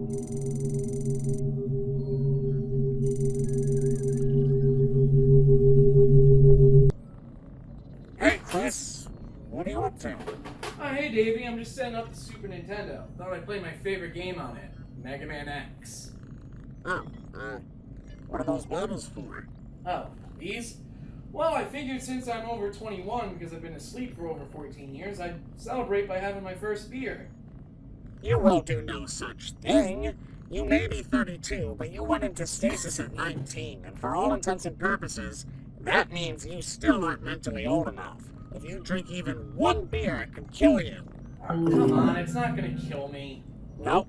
Hey, Khris, what are you up to? Hey Davey, I'm just setting up the Super Nintendo. Thought I'd play my favorite game on it, Mega Man X. Oh, what are those bottles for? Oh, these? Well, I figured since I'm over 21, because I've been asleep for over 14 years, I'd celebrate by having my first beer. You will do no such thing. You may be 32, but you went into stasis at 19, and for all intents and purposes, that means you still aren't mentally old enough. If you drink even one beer, it could kill you. Come on, it's not gonna kill me. Nope,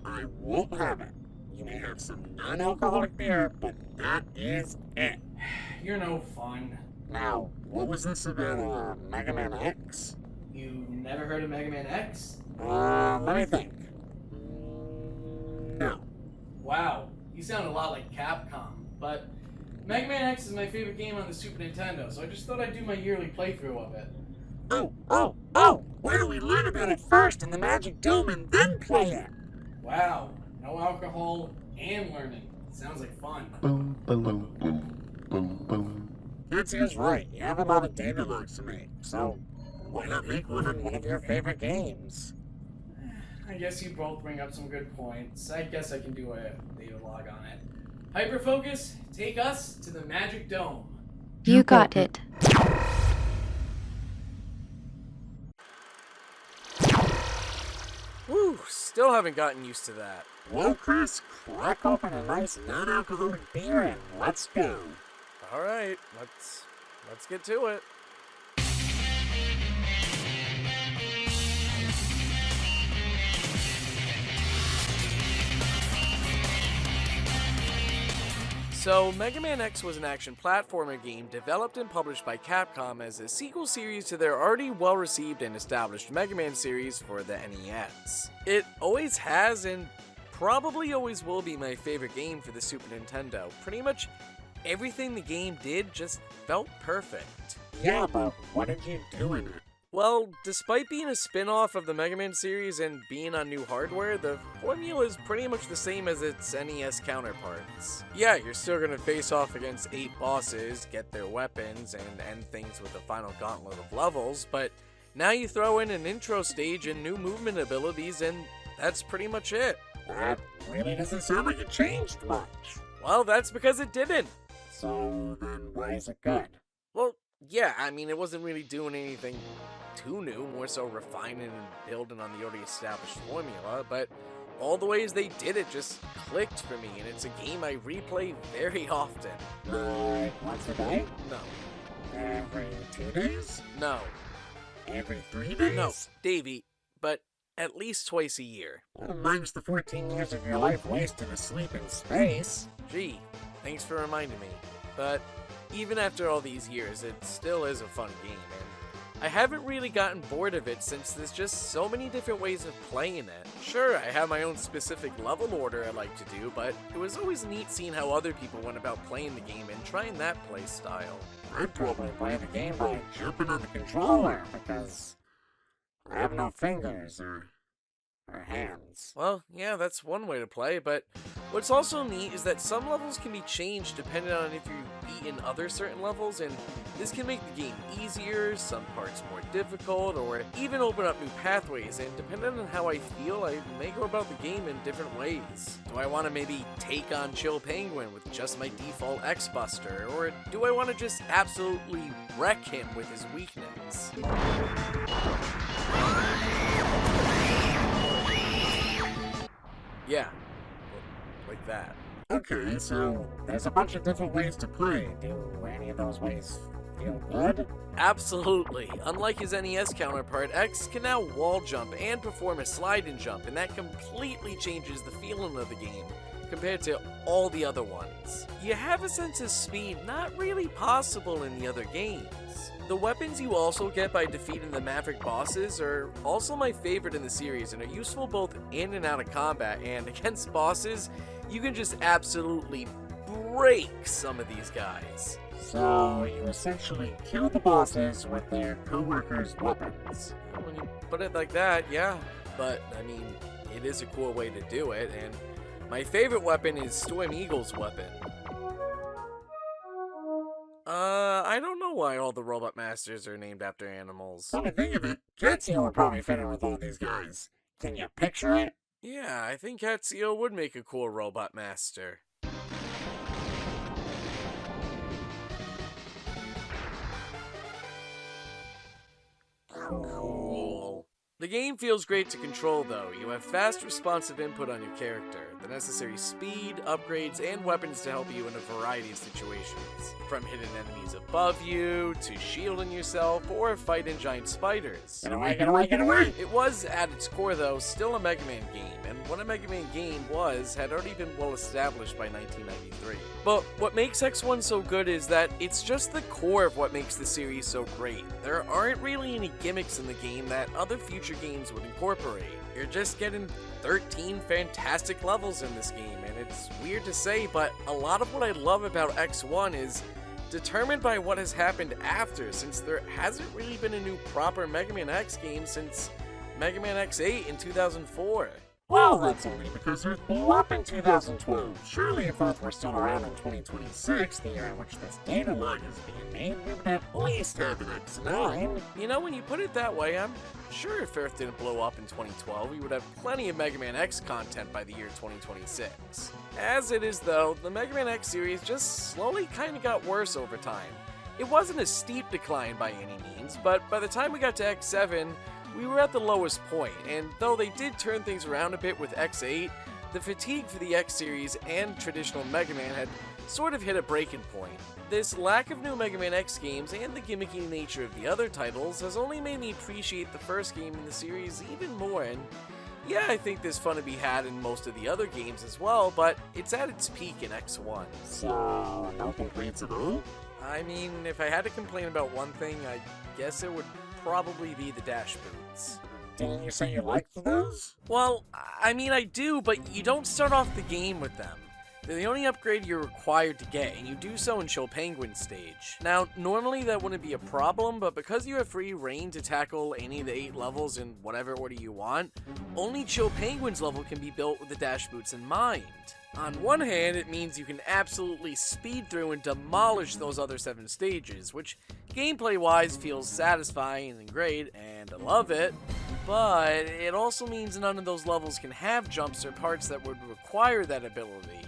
I won't have it. You may have some non-alcoholic beer, but that is it. You're no fun. Now, what was this about Mega Man X? You never heard of Mega Man X? Let me think. No. Wow, you sound a lot like Capcom, but Mega Man X is my favorite game on the Super Nintendo, so I just thought I'd do my yearly playthrough of it. Oh! Why don't we learn about it first in the Magic Dome and then play it? Wow, no alcohol and learning. Sounds like fun. Boom, boom, boom, boom, boom. That's just right. You have a lot of data logs to make, so why not make one of your favorite games? I guess you both bring up some good points. I guess I can do a data log on it. Hyperfocus, take us to the Magic Dome. You got it. Whew, still haven't gotten used to that. Well, Khris, crack open a nice non-alcoholic beer and let's go. Alright, let's get to it. So, Mega Man X was an action platformer game developed and published by Capcom as a sequel series to their already well-received and established Mega Man series for the NES. It always has and probably always will be my favorite game for the Super Nintendo. Pretty much everything the game did just felt perfect. Yeah, but what did you do in it? Well, despite being a spin-off of the Mega Man series and being on new hardware, the formula is pretty much the same as its NES counterparts. Yeah, you're still gonna face off against 8 bosses, get their weapons, and end things with a final gauntlet of levels, but now you throw in an intro stage and new movement abilities, and that's pretty much it. That really doesn't sound like it changed much. Well, that's because it didn't. So then why is it good? Well, yeah, I mean, it wasn't really doing anything too new, more so refining and building on the already established formula, but all the ways they did it just clicked for me, and it's a game I replay very often. Like once a day? No. Every 2 days? No. Every 3 days? No, Davey, but at least twice a year. Well, minus the 14 years of your life wasted asleep in space. Gee, thanks for reminding me. But even after all these years, it still is a fun game, and I haven't really gotten bored of it since there's just so many different ways of playing it. Sure, I have my own specific level order I like to do, but it was always neat seeing how other people went about playing the game and trying that play style. I'd probably play the game by jumping on the controller because I have no fingers or hands. Well, yeah, that's one way to play, but what's also neat is that some levels can be changed depending on if you've beaten other certain levels, and this can make the game easier, some parts more difficult, or even open up new pathways, and depending on how I feel, I may go about the game in different ways. Do I want to maybe take on Chill Penguin with just my default X-Buster, or do I want to just absolutely wreck him with his weakness? Yeah, like that. Okay, so there's a bunch of different ways to play. Do any of those ways feel good? Absolutely. Unlike his NES counterpart, X can now wall jump and perform a slide and jump, and that completely changes the feeling of the game compared to all the other ones. You have a sense of speed not really possible in the other games. The weapons you also get by defeating the Maverick bosses are also my favorite in the series and are useful both in and out of combat, and against bosses, you can just absolutely break some of these guys. So you essentially kill the bosses with their co-workers' weapons. When you put it like that, yeah. But, I mean, it it is a cool way to do it, and my favorite weapon is Storm Eagle's weapon. I don't know why all the Robot Masters are named after animals. Come to think of it, Katsio would probably fit in with all these guys. Can you picture it? Yeah, I think Katsio would make a cool Robot Master. Cool. The game feels great to control though. You have fast responsive input on your character, the necessary speed, upgrades, and weapons to help you in a variety of situations. From hidden enemies above you, to shielding yourself, or fighting giant spiders. Get away, get away, get away! It was, at its core though, still a Mega Man game, and what a Mega Man game had already been well established by 1993. But what makes X1 so good is that it's just the core of what makes the series so great. There aren't really any gimmicks in the game that other future games would incorporate. You're just getting 13 fantastic levels in this game, and it's weird to say, but a lot of what I love about X1 is determined by what has happened after, since there hasn't really been a new proper Mega Man X game since Mega Man X8 in 2004. Well, that's only because Earth blew up in 2012. Surely if Earth were still around in 2026, the year in which this data log is being made, we would at least have an X9. You know, when you put it that way, I'm sure if Earth didn't blow up in 2012, we would have plenty of Mega Man X content by the year 2026. As it is though, the Mega Man X series just slowly kinda got worse over time. It wasn't a steep decline by any means, but by the time we got to X7, we were at the lowest point, and though they did turn things around a bit with X8, the fatigue for the X series and traditional Mega Man had sort of hit a breaking point. This lack of new Mega Man X games and the gimmicky nature of the other titles has only made me appreciate the first game in the series even more, and yeah, I think there's fun to be had in most of the other games as well, but it's at its peak in X1. So, no complaints at all? I mean, if I had to complain about one thing, I guess it would probably be the dash boots. Didn't you say you liked those? Well, I mean I do, but you don't start off the game with them. They're the only upgrade you're required to get, and you do so in Chill Penguin stage. Now, normally that wouldn't be a problem, but because you have free reign to tackle any of the 8 levels in whatever order you want, only Chill Penguin's level can be built with the dash boots in mind. On one hand, it means you can absolutely speed through and demolish those other 7 stages, which gameplay-wise feels satisfying and great, and I love it, but it also means none of those levels can have jumps or parts that would require that ability.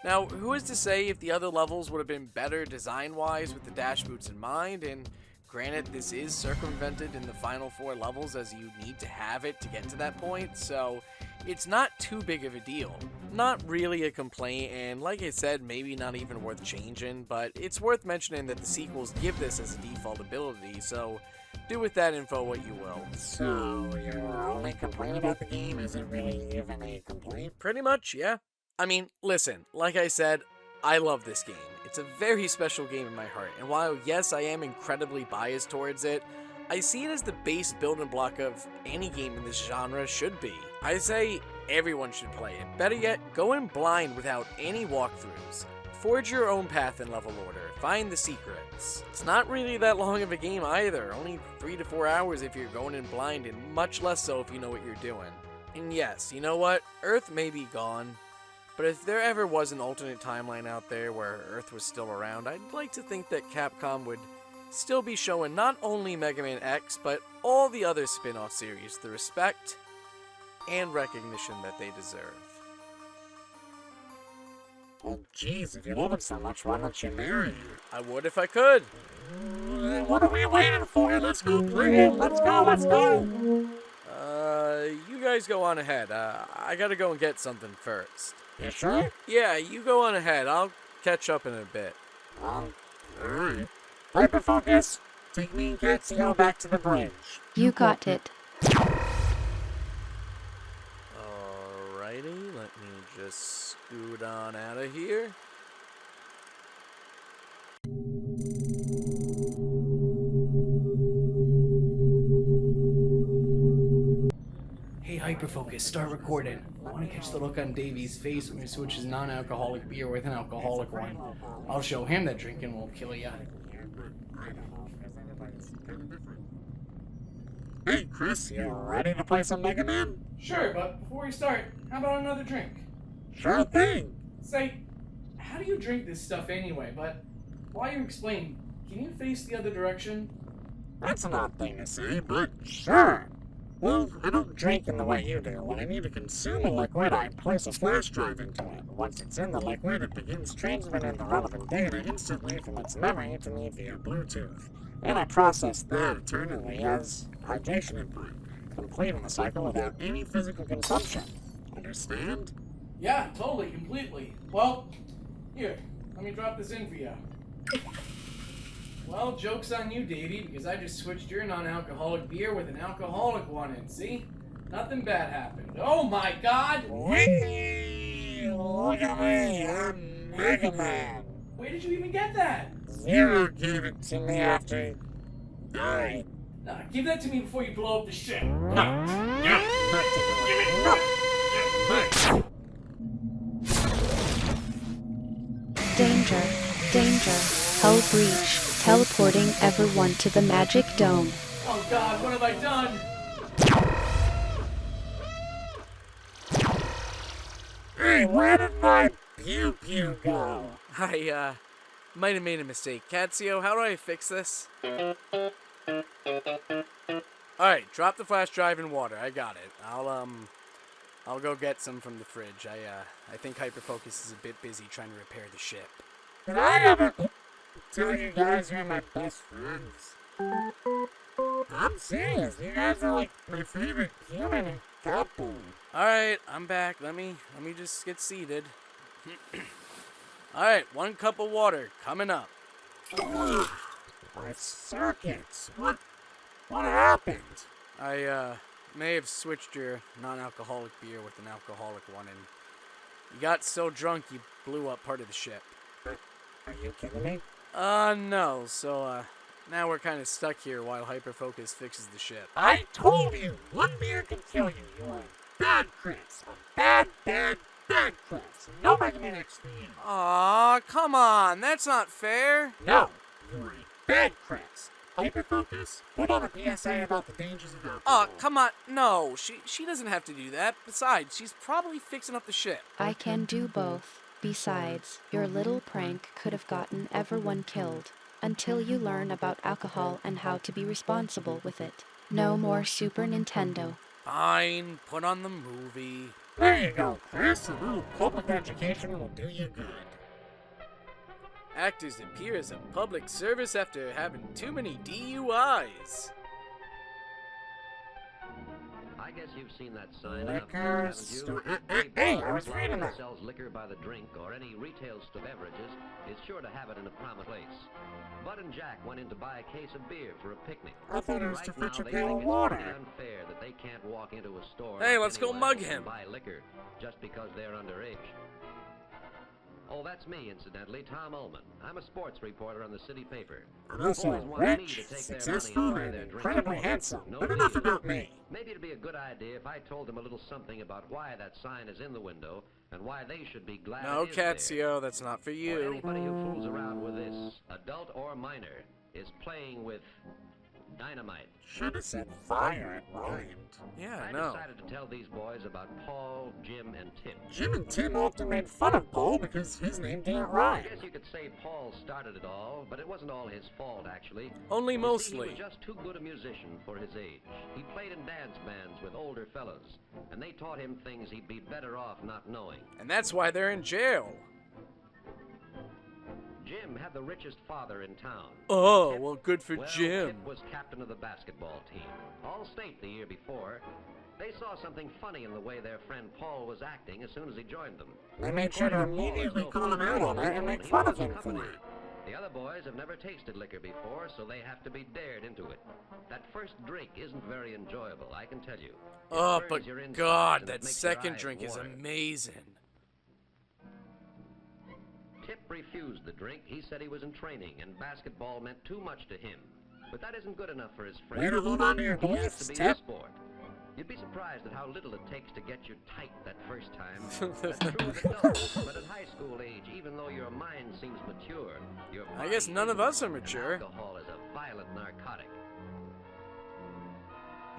Now, who is to say if the other levels would have been better design-wise with the dash boots in mind, and granted, this is circumvented in the final 4 levels as you need to have it to get to that point, so it's not too big of a deal. Not really a complaint, and like I said, maybe not even worth changing, but it's worth mentioning that the sequels give this as a default ability, so do with that info what you will. So, your only complaint about the game isn't really even a complaint? Pretty much, yeah. I mean, listen, like I said, I love this game. It's a very special game in my heart, and while yes, I am incredibly biased towards it, I see it as the base building block of any game in this genre should be. I say everyone should play it. Better yet, go in blind without any walkthroughs. Forge your own path in level order. Find the secrets. It's not really that long of a game either, only 3 to 4 hours if you're going in blind, and much less so if you know what you're doing. And yes, you know what? Earth may be gone, but if there ever was an alternate timeline out there where Earth was still around, I'd like to think that Capcom would still be showing not only Mega Man X, but all the other spin-off series the respect and recognition that they deserve. Oh jeez, if you love it so much, why don't you marry her? I would if I could. What are we waiting for? Let's go play it! Let's go, let's go! You guys go on ahead. I gotta go and get something first. You sure? Yeah, you go on ahead. I'll catch up in a bit. Alright. Hyperfocus! Take me and Katsio back to the bridge. You got it. Alrighty, let me just scoot on out of here. Hey, Hyperfocus, start recording. I want to catch the look on Davy's face when he switches non-alcoholic beer with an alcoholic one. I'll show him that drinking won't kill ya. Hey, Chris, you ready to play some Mega Man? Sure, but before we start, how about another drink? Sure thing. Say, how do you drink this stuff anyway? But while you explain, can you face the other direction? That's an odd thing to say, but sure. Well, I don't drink in the way you do. When I need to consume a liquid, I place a flash drive into it. Once it's in the liquid, it begins transmitting the relevant data instantly from its memory to me via Bluetooth. And I process that eternally as hydration input, completing the cycle without any physical consumption. Understand? Yeah, totally, completely. Well, here, let me drop this in for you. Well, joke's on you, Davey, because I just switched your non-alcoholic beer with an alcoholic one in, see? Nothing bad happened. Oh my god! Whee! Look at me, I'm Mega Man. Where did you even get that? Zero gave it to me after he died. Nah, give that to me before you blow up the ship. No, not to no. Danger, danger, hull breach, teleporting everyone to the magic dome. Oh god, what have I done? Hey, where did my pew pew go? I, might have made a mistake. Catsio, how do I fix this? Alright, drop the flash drive in water. I got it. I'll go get some from the fridge. I think Hyperfocus is a bit busy trying to repair the ship. Did I ever tell you guys you're my best friends? I'm serious. You guys are like my favorite human and couple. Alright, I'm back. Let me just get seated. Alright, 1 cup of water coming up. My circuits. What happened? I may have switched your non-alcoholic beer with an alcoholic one, and you got so drunk you blew up part of the ship. Are you kidding me? No. So, now we're kind of stuck here while Hyperfocus fixes the ship. I told you, one beer can kill you. You are bad, Chris. Bad Chris. No Mega Man X for you. Aw, come on. That's not fair. No, you are a bad Chris. Hyperfocus, put on a PSA about the dangers of alcohol. Oh, come on. No, she doesn't have to do that. Besides, she's probably fixing up the ship. I can do both. Besides, your little prank could have gotten everyone killed. Until you learn about alcohol and how to be responsible with it. No more Super Nintendo. Fine, put on the movie. There you go, Chris. A little public education will do you good. Actors appear as a public service after having too many DUIs. I guess you've seen that sign Liquor up there, haven't you? store. Any Hey, bar I was reading that that. sells liquor by the drink or any retail store beverages is sure to have it in a prominent place. Bud and Jack went in to buy a case of beer for a picnic. I thought it was Right to fetch now, a they pail think of it's water. pretty unfair that they can't walk into a store Hey, like let's go anyone mug else him. and buy liquor just because they're underage. Oh, that's me, incidentally, Tom Ullman. I'm a sports reporter on the city paper. I'm also Boys wanted me rich, to take their money successful, and buy and their drinks incredibly for them. handsome. No But enough need. about me. Maybe it'd be a good idea if I told them a little something about why that sign is in the window and why they should be glad No, it is there. Catsio, that's not for Or you. anybody who fools around with this, adult or minor, is playing with dynamite. Should have said fire, it rhymed. Yeah, I no. decided to tell these boys about Paul, Jim, and Tim. Jim and Tim often made fun of Paul because his name didn't I rhyme. guess you could say Paul started it all, but it wasn't all his fault, actually. Only You see, mostly. he was just too good a musician for his age. He played in dance bands with older fellas, and they taught him things he'd be better off not knowing. And that's why they're in jail. Jim had the richest father in town. Oh, Tip- well, good for well, Jim. Tip was captain of the basketball team. All state the year before. They saw something funny in the way their friend Paul was acting as soon as he joined them. They made sure to immediately call him out on it and make fun of him for it. The other boys have never tasted liquor before, so they have to be dared into it. That first drink isn't very enjoyable, I can tell you. It Oh, burns but your insides God, and it that makes your second eyes drink is water. amazing. Tip refused the drink. He said he was in training, and basketball meant too much to him. But that isn't good enough for his friends. Way to hold on to your He has beliefs, to be Tip. a sport. You'd be surprised at how little it takes to get you tight that first time. That's true of adults, but at high school age, even though your mind seems mature, your I guess body none of isn't, us are and mature. Alcohol is a violent narcotic.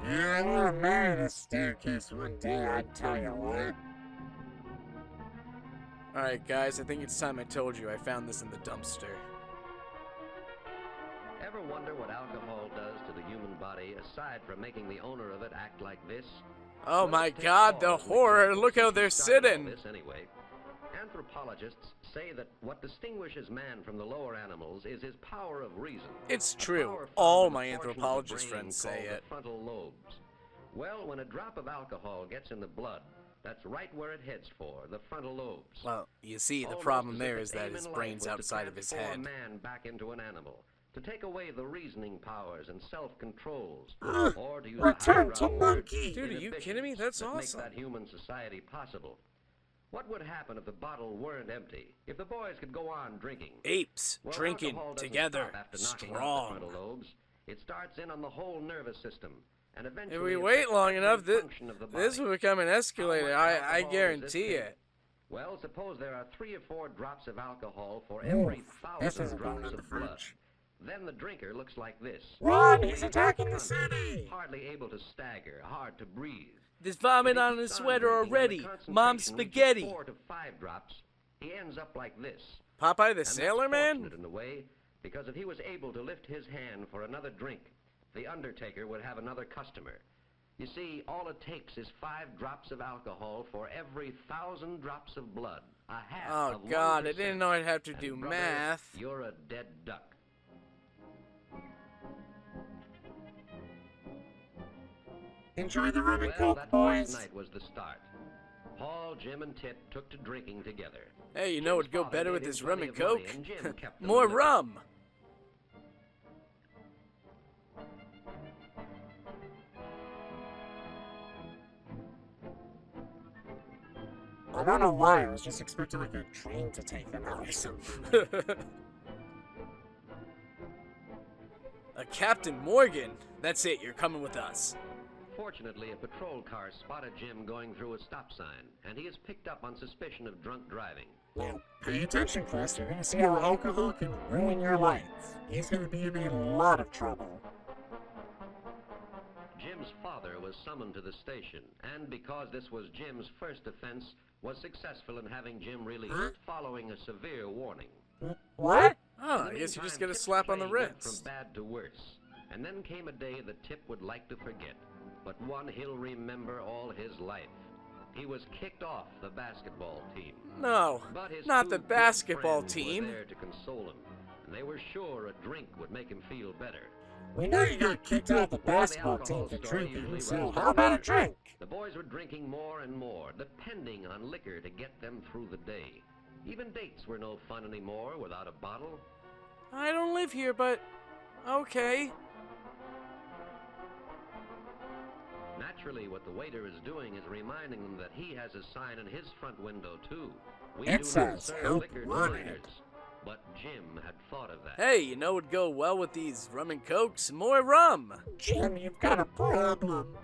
Yeah, I would have married a staircase one day, I'd tell you what. Alright, guys, I think it's time I told you I found this in the dumpster. Ever wonder what alcohol does to the human body, aside from making the owner of it act like this? Oh Well, my it takes god, the pause, horror! which is Look how what they're started all sitting! this anyway. Anthropologists say that what distinguishes man from the lower animals is his power of reason. It's A true. power found All in the my portion of the anthropologist brain friends say called it. the frontal lobes. Well, when a drop of alcohol gets in the blood, that's right where it heads for, the frontal lobes. Well, you see, the Almost problem as there if is its that aim his in life brain's was to outside of his transform head. man back into an animal, to take away the reasoning powers and self-controls, Ah, or to use return a to higher monkey. Dude, are you kidding me? That's that make awesome. that human society possible. What would happen if the bottle weren't empty? If the boys could go on drinking? Apes, Well, drinking, alcohol doesn't together, stop after knocking out the strong. frontal lobes. It starts in on the whole nervous system, and eventually If we affects wait long every enough, function of the this body. will become an escalator, How much I alcohol does this guarantee take? it. Well, suppose there are 3 or 4 drops of alcohol for Ooh, every this 1,000 isn't going drops in the of blood. fridge. Then the drinker looks like this. Run, he's Weak, attacking the unconscious, city. hardly able to stagger, hard to breathe. There's vomit If he on keeps his sweater drinking and the already. Mom's concentration reaches spaghetti. 4 to 5 drops, he ends up like this. Popeye the And Sailor that's Man? fortunate in a way, because if he was able to lift his hand for another drink, the undertaker would have another customer. You see, all it takes is 5 drops of alcohol for every 1,000 drops of blood. A half Oh of god, I 1%. didn't know I'd have to And do brother, math. You're a dead duck. Enjoy the rum and Well, coke, that boys. first night was the start. Paul, Jim, and Tip took to drinking together. Hey, you know Jim's it'd go father better gave with him this rum plenty and of money, coke. and Jim kept the More liquor. rum. I don't know why, I was just expecting like a train to take them out or something. A Captain Morgan. That's it, you're coming with us. Fortunately, a patrol car spotted Jim going through a stop sign, and he is picked up on suspicion of drunk driving. Now, pay attention, Khris. You're gonna see how alcohol can ruin your life. He's gonna be in a lot of trouble. Jim's father was summoned to the station, and because this was Jim's first offense, was successful in having Jim released, Huh? following a severe warning. What? Oh, In I the guess you just meantime, get a Tip's slap on the trade went wrist. From bad to worse, and then came a day that Tip would like to forget, but one he'll remember all his life. He was kicked off the basketball team. No, But his not two the good basketball friends team. were there to console him, and they were sure a drink would make him feel better. We know you got kicked out of the basketball team for drinking, so how about a drink? The boys were drinking more and more, depending on liquor to get them through the day. Even dates were no fun anymore without a bottle. I don't live here, but okay. Naturally, what the waiter is doing is reminding them that he has a sign in his front window, too. We It do says, not serve "Help liquor to wanted." waiters." But Jim had thought of that. Hey, you know what'd go well with these rum and cokes? More rum. Jim, you've got a problem.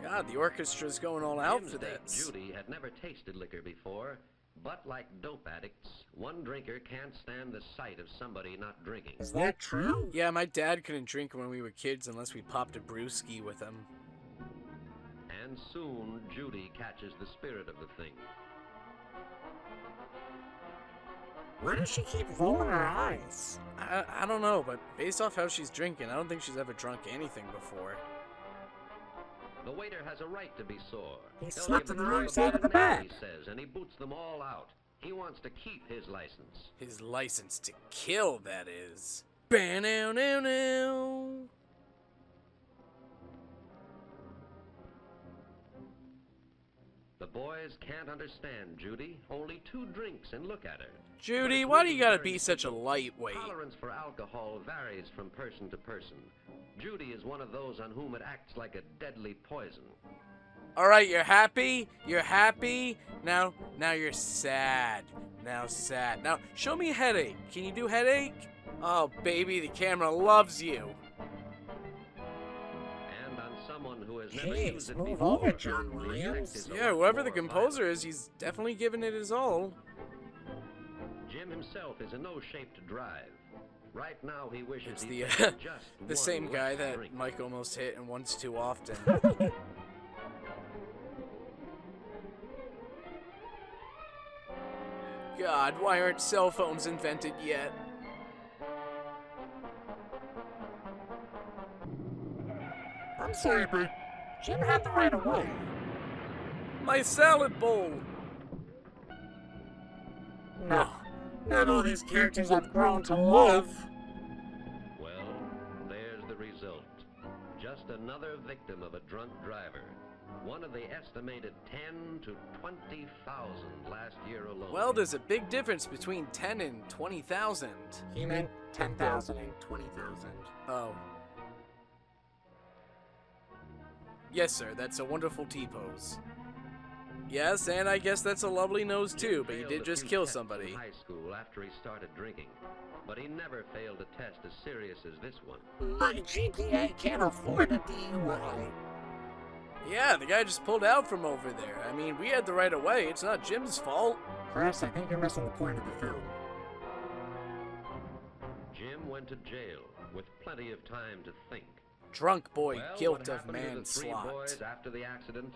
God, the orchestra's going all out Jim's for date, this. Judy had never tasted liquor before, but like dope addicts, one drinker can't stand the sight of somebody not drinking. Is that true? Yeah, my dad couldn't drink when we were kids unless we popped a brewski with him. And soon, Judy catches the spirit of the thing. Why does she keep rolling her eyes? I don't know, but based off how she's drinking, I don't think she's ever drunk anything before. The waiter has a right to be sore. He They'll slept give on the him wrong a side of the bad, bed. He says, and he boots them all out. He wants to keep his license. His license to kill, that is. Ba-now-now-now. The boys can't understand Judy. Only 2 drinks and look at her. Judy, But why it's do you really gotta very be such a simple. lightweight? Tolerance for alcohol varies from person to person. Judy is one of those on whom it acts like a deadly poison. Alright, you're happy? You're happy? Now you're sad. Now sad. Now, show me a headache. Can you do headache? Oh, baby, the camera loves you. And on someone who has never Jeez, used it move before, over, John the Williams. effect is a Yeah, lot whoever the more composer violent. is, he's definitely giving it his all. Jim himself is in no shape to drive. Right now he wishes It's he'd the, taken just the one same guy less that drink. Mike almost hit and once too often. God, why aren't cell phones invented yet? I'm sorry, but Jim had the right of way. My salad bowl! No, not all these characters I've grown to love. Well, there's the result. Just another victim of a drunk driver. One of the estimated 10 to 20,000 last year alone. Well, there's a big difference between 10 and 20,000. He meant 10,000 and 20,000. Oh. Yes, sir, that's a wonderful T-pose. Yes, and I guess that's a lovely nose too, but you failed did a just few kill tests in somebody. high school after he started drinking, but he never failed a test as serious as this one. My GPA can't afford a DUI. Yeah, the guy just pulled out from over there. I mean, we had the right of way. It's not Jim's fault. Khris, I think you're missing the point of the film. Jim went to jail with plenty of time to think. Drunk boy, Well, guilt what of happened to the three manslaughter. boys after the accident?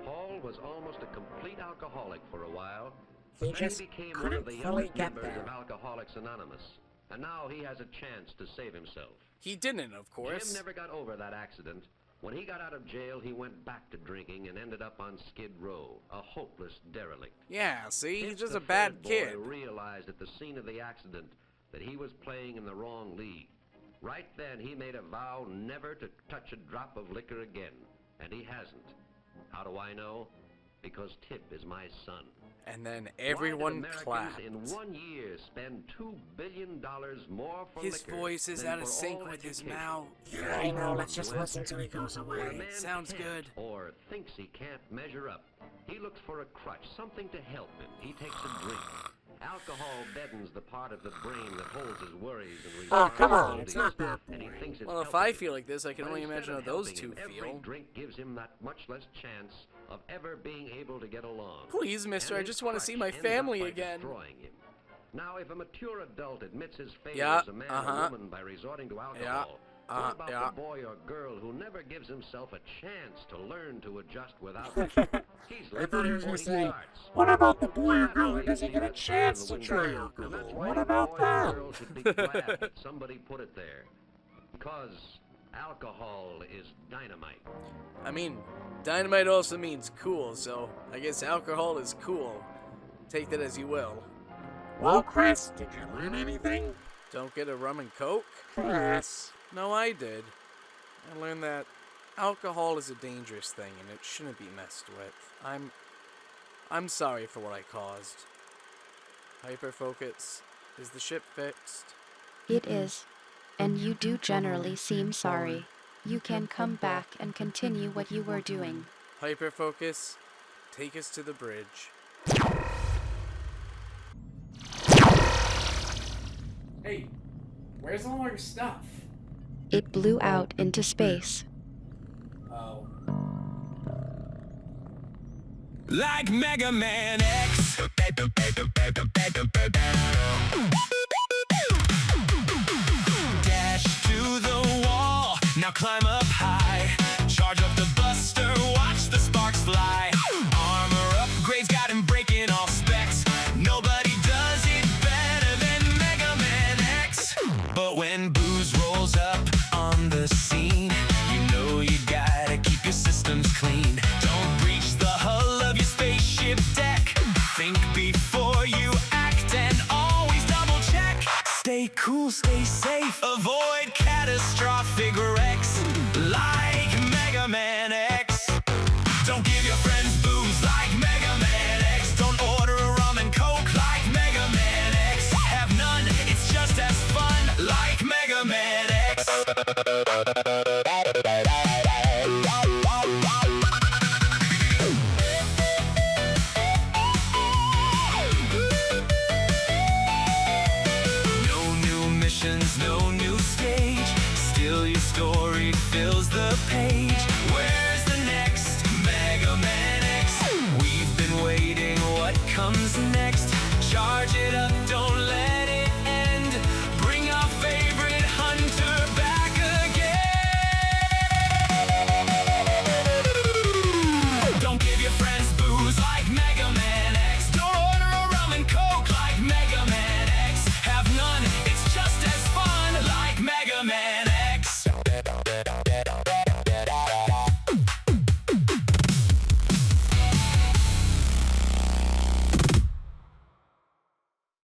Paul was almost a complete alcoholic for a while. He Then just he became one couldn't of the fully youngest get members there. of Alcoholics Anonymous, and now he has a chance to save himself. He didn't, of course. Jim never got over that accident. When he got out of jail, he went back to drinking and ended up on Skid Row, a hopeless derelict. Yeah, see, he's If just the a bad third kid. boy realized at the scene of the accident that he was playing in the wrong league. Right then, he made a vow never to touch a drop of liquor again, and he hasn't. How do I know? Because Tip is my son. And then Why everyone did Americans clapped. in 1 year spend $2 billion more for His liquor voice is than out of for sync all with his education? mouth. Yeah, I know, let's just listen till he goes When a away. man Sounds can't good. Or thinks he can't measure up, he looks for a crutch, something to help him. He takes a drink. Alcohol deadens the part of the brain that holds his worries and Oh, come on, responsibilities, it's not that and he boring. thinks it's Well, if helping I him. feel like this, I can But only instead imagine how of those helping two him, every feel. drink gives him that much less chance of ever being able to get along. Please, mister, And I his just want to see crutch my ends up family by again. destroying him. Now, if a mature adult admits his failure Yeah, as a man uh-huh. or woman by resorting to alcohol, what about yeah. the boy or girl who never gives himself a chance to learn to adjust without it? He's I left thought he was before going to say, starts. what about the boy or girl who That's doesn't why get a you see chance that to window. try And alcohol? that's why What the about boy or them? girl should be glad that somebody put it there. Because alcohol is dynamite. I mean, dynamite also means cool, so I guess alcohol is cool. Take that as you will. Well, Khris, did you learn anything? Don't get a rum and coke? Khris. No, I did. I learned that alcohol is a dangerous thing and it shouldn't be messed with. I'm sorry for what I caused. Hyperfocus, is the ship fixed? It is. And you do generally seem sorry. You can come back and continue what you were doing. Hyperfocus, take us to the bridge. Hey, where's all our stuff? It blew out into space. Oh. Like Mega Man X. Dash to the wall, now climb up high. Charge up the buster, watch the sparks fly. Armor upgrades got him breaking all specs. Nobody does it better than Mega Man X. But when booze rolls up on the scene, you know you gotta keep your systems clean. Don't breach the hull of your spaceship deck. Think before you act and always double check. Stay cool, stay safe, avoid catastrophic wrecks. Like Mega Man X. Don't give your friends booze like Mega Man X. Don't order a rum and coke like Mega Man X. Have none, it's just as fun like Mega Man X. No new missions, no new stage. Still your story fills the page.